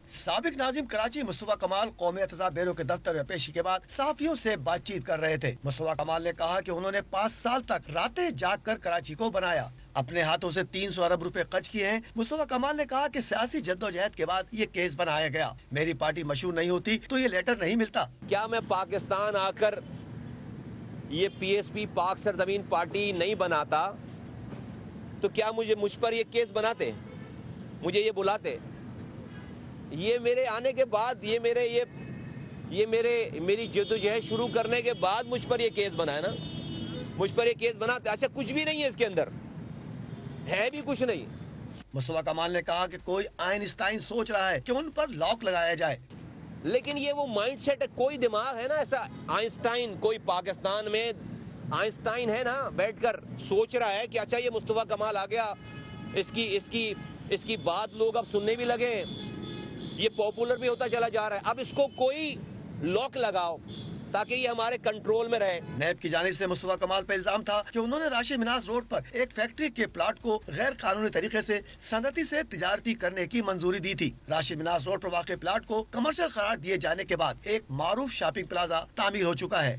سابق ناظم کراچی مصطفیٰ کمال قومی احتساب بیورو کے دفتر میں پیشی کے بعد صحافیوں سے بات چیت کر رہے تھے۔ مصطفیٰ کمال نے کہا کہ انہوں نے 5 سال تک راتیں جاگ کر کراچی کو بنایا، اپنے ہاتھوں سے 300 ارب روپے خرچ کیے ہیں۔ مصطفیٰ کمال نے کہا کہ سیاسی جدوجہد کے بعد یہ کیس بنایا گیا، میری پارٹی مشہور نہیں ہوتی تو یہ لیٹر نہیں ملتا۔ کیا میں پاکستان آ کر یہ پی ایس پی پاک سرزمین پارٹی نہیں بناتا تو کیا مجھ پر یہ کیس بناتے، مجھے یہ بلاتے؟ یہ میرے آنے کے بعد میری جدوجہد شروع کرنے کے بعد مجھ پر یہ کیس بنا ہے نا، مجھ پر یہ کیس بناتے۔ اچھا کچھ بھی نہیں ہے اس کے اندر، ہے بھی کچھ نہیں۔ مصطفیٰ کمال نے کہا کہ کوئی آئنسٹائن سوچ رہا ہے کہ ان پر لاک لگایا جائے، لیکن یہ وہ مائنڈ سیٹ ہے، کوئی دماغ ہے نا ایسا آئنسٹائن، کوئی پاکستان میں آئنسٹائن ہے نا بیٹھ کر سوچ رہا ہے کہ اچھا یہ مصطفیٰ کمال آ گیا، اس کی بات لوگ اب سننے بھی لگے، یہ پاپولر بھی ہوتا چلا جا رہا ہے، اب اس کو کوئی لاک لگاؤ تاکہ یہ ہمارے کنٹرول میں رہے۔ نیب کی جانب سے مصطفیٰ کمال پر الزام تھا کہ انہوں نے راشد مناس روڈ پر ایک فیکٹری کے پلاٹ کو غیر قانونی طریقے سے صنعتی سے تجارتی کرنے کی منظوری دی تھی۔ راشد مناس روڈ پر واقع پلاٹ کو کمرشل قرار دیے جانے کے بعد ایک معروف شاپنگ پلازا تعمیر ہو چکا ہے۔